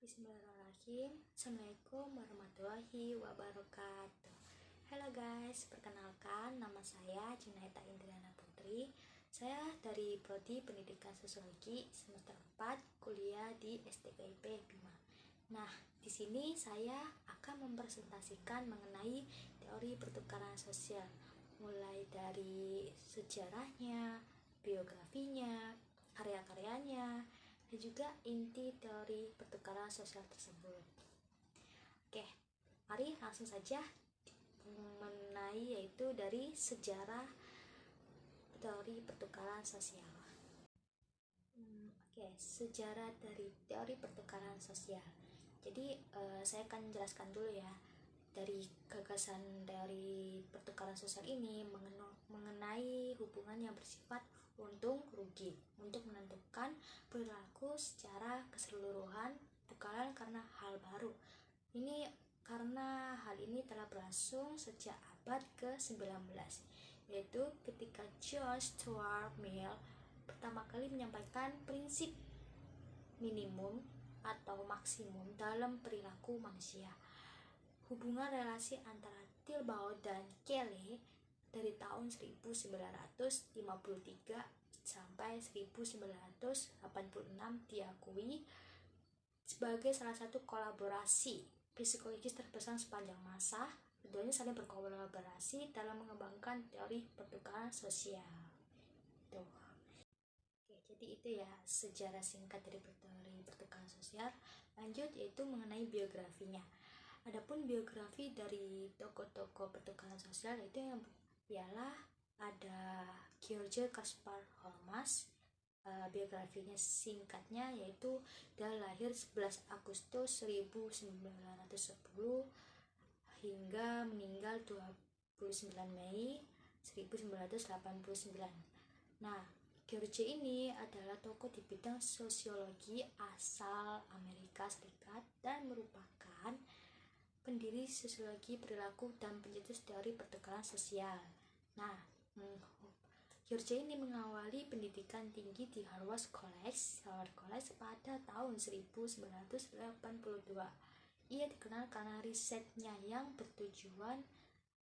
Bismillahirrahmanirrahim. Assalamualaikum warahmatullahi wabarakatuh. Halo guys, perkenalkan nama saya Junaita Indriana Putri. Saya dari Prodi Pendidikan Sosiologi semester 4 kuliah di STKIP Bima. Nah, di sini saya akan mempresentasikan mengenai teori pertukaran sosial, mulai dari sejarahnya, biografinya, karya-karyanya, dan juga inti teori pertukaran sosial tersebut. Oke, mari langsung saja mengenai yaitu dari sejarah teori pertukaran sosial. Sejarah dari teori pertukaran sosial. Jadi saya akan jelaskan dulu ya dari gagasan dari pertukaran sosial ini mengenai hubungan yang bersifat untung rugi untuk menentukan perilaku secara keseluruhan, bukan karena hal baru. Ini karena hal ini telah berlangsung sejak abad ke-19, yaitu ketika John Stuart Mill pertama kali menyampaikan prinsip minimum atau maksimum dalam perilaku manusia. Hubungan relasi antara Tilbaud dan Kelly dari tahun 1953 sampai 1986 diakui sebagai salah satu kolaborasi psikologis terbesar sepanjang masa. Keduanya saling berkolaborasi dalam mengembangkan teori pertukaran sosial. Jadi itu ya sejarah singkat dari teori pertukaran sosial. Lanjut yaitu mengenai biografinya. Adapun biografi dari tokoh-tokoh pertukaran sosial itu yang ialah ada George Caspar Holmes. Biografinya singkatnya yaitu dia lahir 11 Agustus 1910 hingga meninggal 29 Mei 1989. Nah, George ini adalah tokoh di bidang sosiologi asal Amerika Serikat dan merupakan pendiri sosiologi perilaku dan pencetus teori pertukaran sosial. Nah, George ini mengawali pendidikan tinggi di Harvard College pada tahun 1982. Ia dikenal karena risetnya yang bertujuan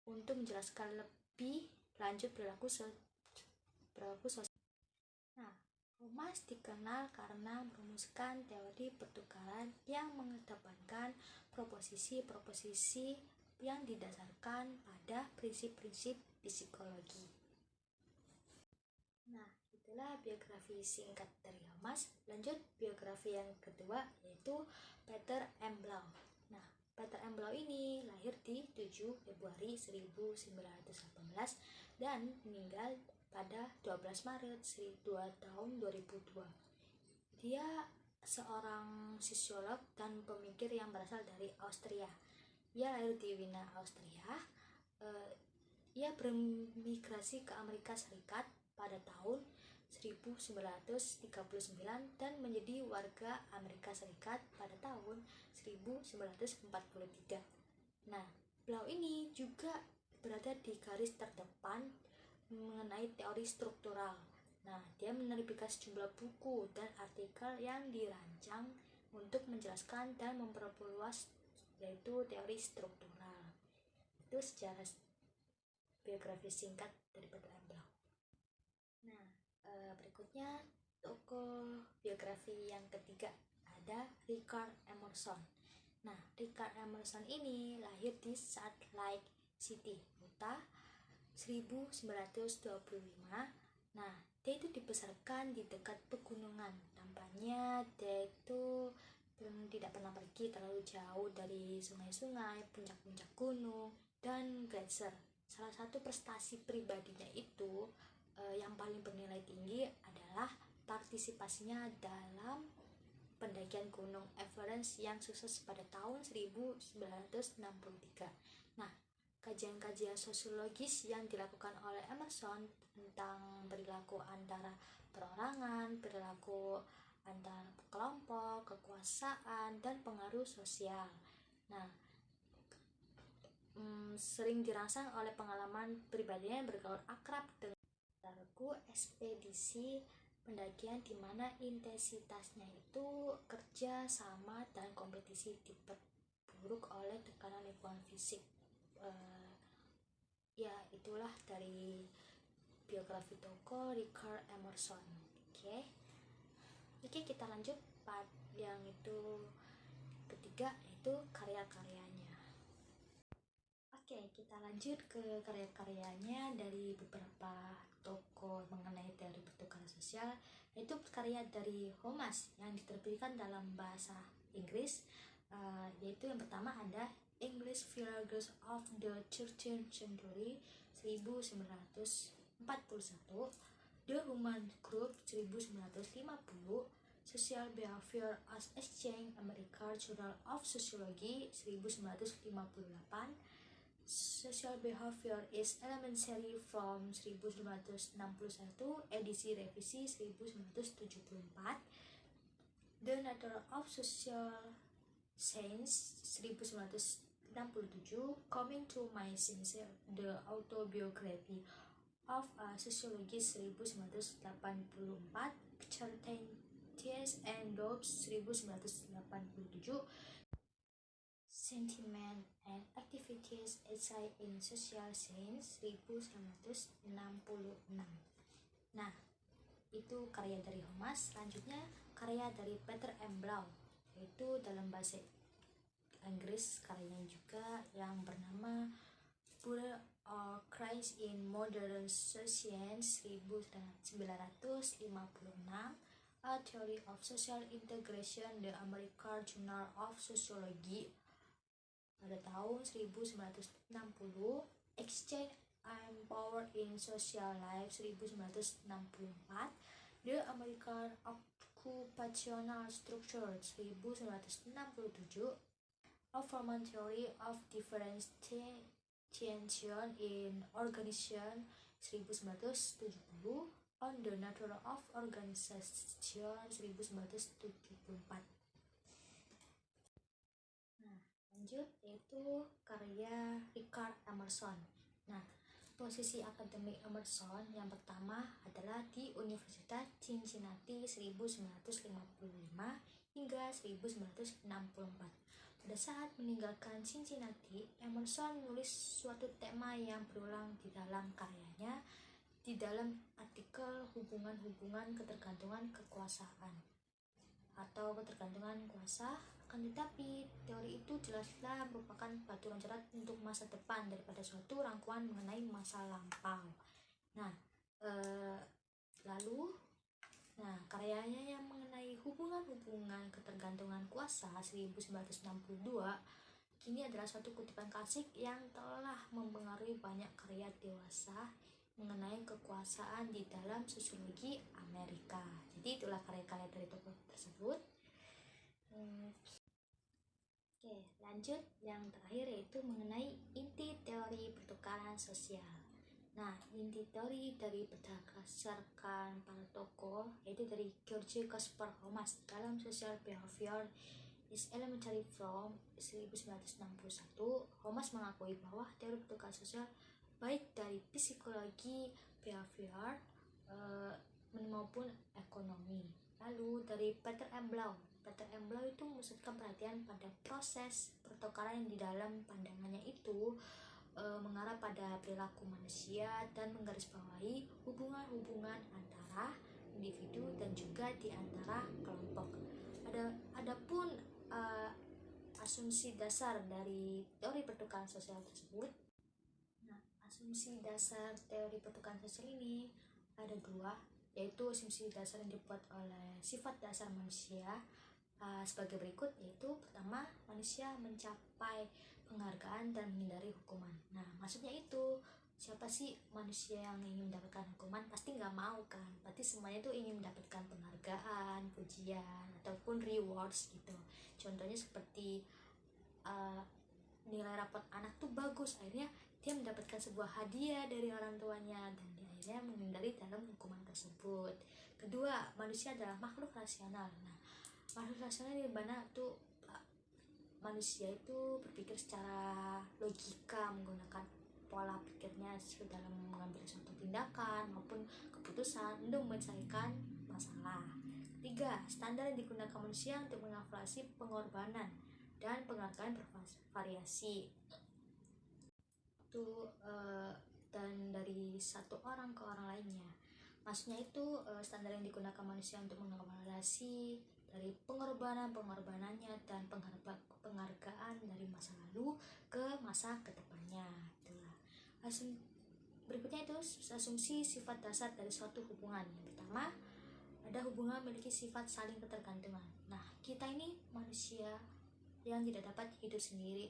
untuk menjelaskan lebih lanjut perilaku sosial. Nah, Holmes dikenal karena merumuskan teori pertukaran yang mengedepankan proposisi-proposisi yang didasarkan pada prinsip-prinsip psikologi. Nah, itulah biografi singkat dari Holmes. Lanjut biografi yang kedua yaitu Peter M. Blau. Nah, Peter M. Blau ini lahir di 7 Februari 1918 dan meninggal pada 12 Maret tahun 2002. Dia seorang sosiolog dan pemikir yang berasal dari Austria. Ia lahir di Wina, Austria. Ia bermigrasi ke Amerika Serikat pada tahun 1939 dan menjadi warga Amerika Serikat pada tahun 1943. Nah, Blau ini juga berada di garis terdepan mengenai teori struktural. Nah, dia menerbitkan sejumlah buku dan artikel yang dirancang untuk menjelaskan dan memperluas yaitu teori struktural. Itu sejarah biografi singkat dari Peter M. Blau. Nah, berikutnya tokoh biografi yang ketiga ada Richard Emerson. Nah, Richard Emerson ini lahir di Salt Lake City, Utah 1925. Nah, dia itu dibesarkan di dekat pegunungan. Tampaknya dia itu tidak pernah pergi terlalu jauh dari sungai-sungai, puncak-puncak gunung, dan gletser. Salah satu prestasi pribadinya itu yang paling bernilai tinggi adalah partisipasinya dalam pendakian Gunung Everest yang sukses pada tahun 1963. Nah, kajian-kajian sosiologis yang dilakukan oleh Emerson tentang perilaku antara perorangan, perilaku antar kelompok, kekuasaan, dan pengaruh sosial. Nah, sering dirangsang oleh pengalaman pribadinya yang bergaul akrab dengan ekspedisi pendakian di mana intensitasnya itu bekerja sama dan kompetisi diperburuk oleh tekanan lingkungan fisik. Ya, itulah dari biografi tokoh Richard Emerson. Oke, kita lanjut part yang itu ketiga, yaitu karya-karyanya. Oke, kita lanjut ke karya-karyanya dari beberapa tokoh mengenai teori pertukaran sosial, yaitu karya dari Homas yang diterbitkan dalam bahasa Inggris, yaitu yang pertama ada English Philosophers of the 13th Century 1941, The Human Group 1950, Social Behavior as Exchange, American Journal of Sociology 1958, Social Behavior is Elementary from 1961, edisi revisi 1974, The Nature of Social Science 1967, Coming to My Senses, The Autobiography of a Sociologist 1984, Certainties and Doubts 1987, Sentiment and Activities Essay in Social Science 1966. Nah, itu karya dari Homas. Selanjutnya karya dari Peter M. Blau, yaitu dalam bahasa Inggris karyanya juga yang bernama Buddha or Christ in Modern Science 1956, A Theory of Social Integration, The American Journal of Sociology pada tahun 1960, Exchange and Power in Social Life 1964, The American Occupational Structure 1967, A Formal Theory of Differentiation in Organization 1970, On the Nature of Organization 1974. Nah, lanjut yaitu karya Richard Emerson. Nah, posisi akademik Emerson yang pertama adalah di Universitas Cincinnati 1955 hingga 1964. Pada saat meninggalkan Cincinnati, Emerson menulis suatu tema yang berulang di dalam karyanya, di dalam artikel hubungan-hubungan ketergantungan kekuasaan atau ketergantungan kuasa. Akan tetapi, teori itu jelaslah merupakan batu loncatan untuk masa depan daripada suatu rangkuman mengenai masa lampau. Nah, karyanya yang mengenai hubungan-hubungan ketergantungan kuasa 1962 kini adalah suatu kutipan klasik yang telah mempengaruhi banyak karya dewasa mengenai kekuasaan di dalam sosiologi Amerika. Jadi itulah karya-karya dari tokoh tersebut. Oke, lanjut yang terakhir yaitu mengenai inti teori pertukaran sosial. Nah, inti teori dari berdasarkan para tokoh yaitu dari George Casper Homas dalam Social Behavior is Elementary from 1961. Homas mengakui bahwa teori pertukaran sosial baik dari psikologi behavior maupun ekonomi. Lalu dari Peter M. Blau itu memusatkan perhatian pada proses pertukaran yang di dalam pandangannya itu mengarah pada perilaku manusia dan menggarisbawahi hubungan-hubungan antara individu dan juga di antara kelompok. Adapun asumsi dasar dari teori pertukaran sosial tersebut. Nah, asumsi dasar teori pertukaran sosial ini ada dua, yaitu asumsi dasar yang dibuat oleh sifat dasar manusia sebagai berikut, yaitu pertama, manusia mencapai penghargaan dan menghindari hukuman. Nah, maksudnya itu siapa sih manusia yang ingin mendapatkan hukuman? Pasti nggak mau kan, berarti semuanya tuh ingin mendapatkan penghargaan, pujian, ataupun rewards gitu. Contohnya seperti nilai rapot anak tuh bagus, akhirnya dia mendapatkan sebuah hadiah dari orang tuanya dan dia akhirnya menghindari dalam hukuman tersebut. Kedua, manusia adalah makhluk rasional. Nah, makhluk rasional di mana tuh manusia itu berpikir secara logika, menggunakan pola pikirnya dalam mengambil suatu tindakan maupun keputusan untuk menyelesaikan masalah. 3. Standar yang digunakan manusia untuk mengevaluasi pengorbanan dan penghargaan bervariasi. Itu dan dari satu orang ke orang lainnya. Maksudnya itu standar yang digunakan manusia untuk mengevaluasi dari pengorbanannya dan penghargaan dari masa lalu ke masa kedepannya. Itulah. Berikutnya itu asumsi sifat dasar dari suatu hubungan. Yang pertama, ada hubungan memiliki sifat saling ketergantungan. Nah, kita ini manusia yang tidak dapat hidup sendiri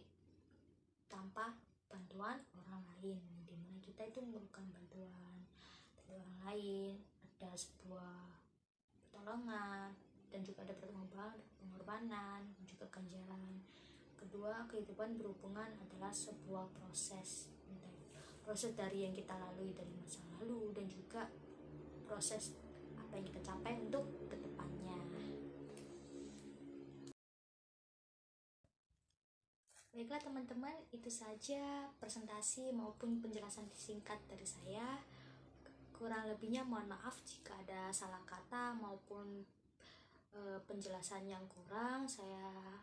tanpa bantuan orang lain, dimana kita itu memerlukan bantuan dari orang lain, ada sebuah pertolongan dan juga ada pengorbanan dan juga ganjaran. Kedua, kehidupan berhubungan adalah sebuah proses dari yang kita lalui dari masa lalu dan juga proses apa yang kita capai untuk kedepannya. Baiklah teman-teman, itu saja presentasi maupun penjelasan singkat dari saya. Kurang lebihnya mohon maaf jika ada salah kata maupun penjelasan yang kurang. Saya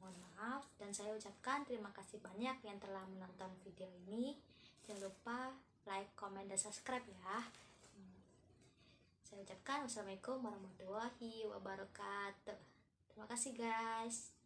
mohon maaf dan saya ucapkan terima kasih banyak yang telah menonton video ini. Jangan lupa like, comment, dan subscribe ya. Saya ucapkan wassalamualaikum warahmatullahi wabarakatuh. Terima kasih guys.